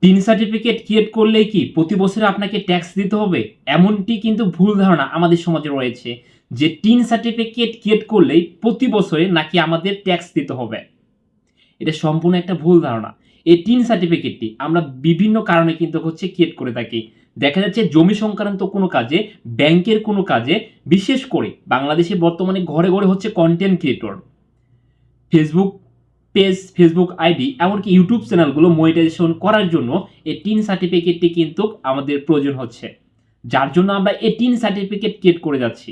Tin certificate create করলেই কি প্রতি বছরে আপনাকে ট্যাক্স দিতে হবে? এমনটি কিন্তু ভুল ধারণা আমাদের সমাজে রয়েছে যে টিন সার্টিফিকেট ক্রিয়েট করলেই প্রতি বছরে নাকি আমাদের ট্যাক্স দিতে হবে। এটা সম্পূর্ণ একটা ভুল ধারণা। এই টিন সার্টিফিকেটটি আমরা বিভিন্ন কারণে কিন্তু ক্রিয়েট করে থাকি। দেখা যাচ্ছে জমি সংক্রান্ত কোনো কাজে, ব্যাংকের কোনো কাজে, বিশেষ করে বাংলাদেশে বর্তমানে ঘরে ঘরে content creator. Facebook page, Facebook ID, এমনকি ইউটিউব চ্যানেলগুলো মনিটাইজেশন করার জন্য এই টিন সার্টিফিকেটটি কিন্তু আমাদের প্রয়োজন হচ্ছে, যার জন্য আমরা এই টিন সার্টিফিকেট ক্রিয়েট করে যাচ্ছি।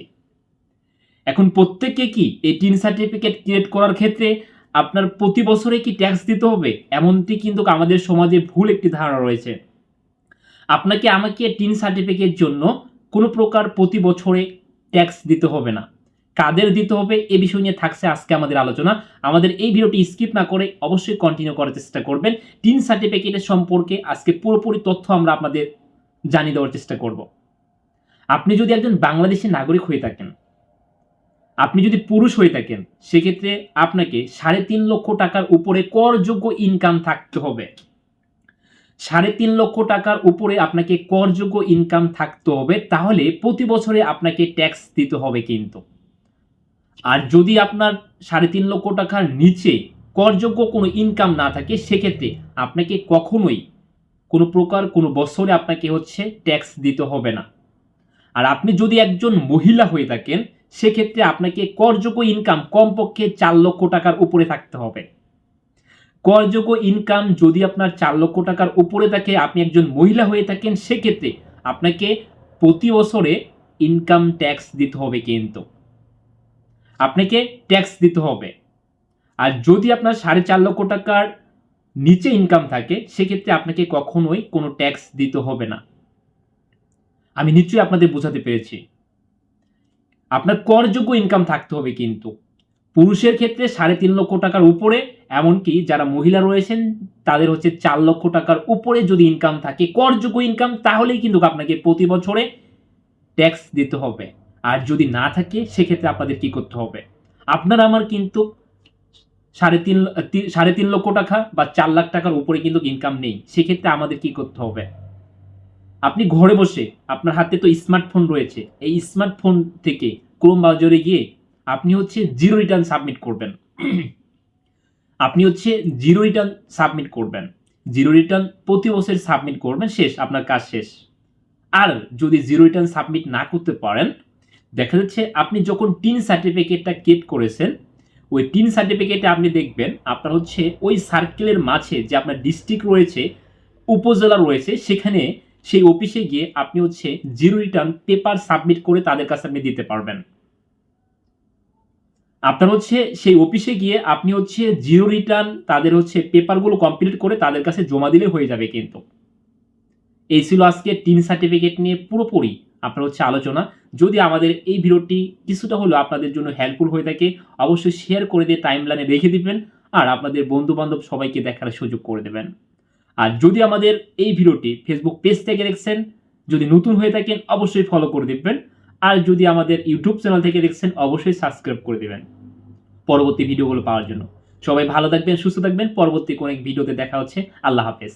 এখন প্রত্যেককে কি এই টিন সার্টিফিকেট ক্রিয়েট করার ক্ষেত্রে আপনার প্রতি বছরে কি ট্যাক্স দিতে হবে, এমনটি কিন্তু আমাদের সমাজে ভুল একটি ধারণা রয়েছে। আপনাকে আমাকে টিন সার্টিফিকেট জন্য কোনো প্রকার প্রতি বছরে ট্যাক্স দিতে হবে না। কাদের দিতে হবে এ বিষয় নিয়ে থাকছে আজকে আমাদের আলোচনা। আমাদের এই ভিডিওটি স্কিপ না করে অবশ্যই কন্টিনিউ করার চেষ্টা করবেন। টিন সার্টিফিকেটের সম্পর্কে আজকে পুরোপুরি তথ্য আমরা আপনাদের জানিয়ে দেওয়ার চেষ্টা করব। আপনি যদি একজন বাংলাদেশী নাগরিক হয়ে থাকেন, আপনি যদি পুরুষ হয়ে থাকেন, সেক্ষেত্রে আপনাকে 3.5 লক্ষ টাকার উপরে করযোগ্য ইনকাম থাকতে হবে। 3.5 লক্ষ টাকার উপরে আপনাকে করযোগ্য ইনকাম থাকতে হবে, তাহলে প্রতি বছরে আপনাকে ট্যাক্স দিতে হবে কিন্তু। আর যদি আপনার 3.5 লক্ষ টাকার নিচে করযোগ্য কোনো ইনকাম না থাকে, সেক্ষেত্রে আপনাকে কখনোই কোনো প্রকার কোনো বছরে আপনাকে ট্যাক্স দিতে হবে না। আর আপনি যদি একজন মহিলা হয়ে থাকেন, সেক্ষেত্রে আপনাকে করযোগ্য ইনকাম কমপক্ষে 4 লক্ষ টাকার উপরে থাকতে হবে। করযোগ্য ইনকাম যদি আপনার 4 লক্ষ টাকার উপরে থাকে, আপনি একজন মহিলা হয়ে থাকেন, সেক্ষেত্রে আপনাকে প্রতি বছরে ইনকাম ট্যাক্স দিতে হবে কিন্তু। আপনাকে ট্যাক্স দিতে হবে। আর যদি আপনার 4.5 লক্ষ টাকার নিচে ইনকাম থাকে, সেক্ষেত্রে আপনাকে কখনোই কোনো ট্যাক্স দিতে হবে না। আমি নিশ্চয়ই আপনাদের বোঝাতে পেরেছি। আপনার করযোগ্য ইনকাম থাকতে হবে কিন্তু। পুরুষের ক্ষেত্রে 3.5 লক্ষ টাকার উপরে, এমনকি যারা মহিলা রয়েছেন তাদের 4 লক্ষ টাকার উপরে যদি ইনকাম থাকে, করযোগ্য ইনকাম, তাহলেই কিন্তু আপনাকে প্রতি বছরে ট্যাক্স দিতে হবে। আর যদি না থাকে, সেক্ষেত্রে আপনাদের কি করতে হবে? আপনার আমার কিন্তু 3.5 লক্ষ টাকা বা 4 লাখ টাকার উপরে কিন্তু ইনকাম নেই। সেক্ষেত্রে আমাদের কি করতে হবে? আপনি ঘরে বসে, আপনার হাতে তো স্মার্টফোন রয়েছে, এই স্মার্টফোন থেকে ক্রোম ব্রাউজারে গিয়ে আপনি জিরো রিটার্ন সাবমিট করবেন। আপনি জিরো রিটার্ন সাবমিট করবেন। জিরো রিটার্ন প্রতি বছর সাবমিট করবেন, শেষ, আপনার কাজ শেষ। আর যদি জিরো রিটার্ন সাবমিট না করতে পারেন, দেখা যাচ্ছে আপনি যখন টিন সার্টিফিকেটটা ক্রিয়েট করেছেন, ওই টিন সার্টিফিকেটে আপনি দেখবেন আপনার ওই সার্কেলের মাঝে যে আপনার ডিস্ট্রিক্ট রয়েছে, উপজেলা রয়েছে, সেখানে সেই অফিসে গিয়ে আপনি জিরো রিটার্ন পেপার সাবমিট করে তাদের কাছে আপনি দিতে পারবেন। আপনার সেই অফিসে গিয়ে আপনি জিরো রিটার্ন তাদের পেপারগুলো কমপ্লিট করে তাদের কাছে জমা দিলে হয়ে যাবে কিন্তু। এই ছিল আজকে টিন সার্টিফিকেট নিয়ে পুরোপুরি আপনার আলোচনা। যদি আমাদের এই ভিডিওটি কিছুটা হলেও আপনাদের জন্য হেল্পফুল হয়ে থাকে, অবশ্যই শেয়ার করে দিয়ে টাইমলাইনে রেখে দিবেন, আর আপনাদের বন্ধু বান্ধব সবাইকে দেখার সুযোগ করে দেবেন। আর যদি আমাদের এই ভিডিওটি ফেসবুক পেজ থেকে দেখছেন, যদি নতুন হয়ে থাকেন অবশ্যই ফলো করে দিবেন, আর যদি আমাদের ইউটিউব চ্যানেল থেকে দেখছেন অবশ্যই সাবস্ক্রাইব করে দিবেন পরবর্তী ভিডিওগুলো পাওয়ার জন্য। সবাই ভালো থাকবেন, সুস্থ থাকবেন। পরবর্তী কোনো এক ভিডিওতে দেখা হচ্ছে। আল্লাহ হাফেজ।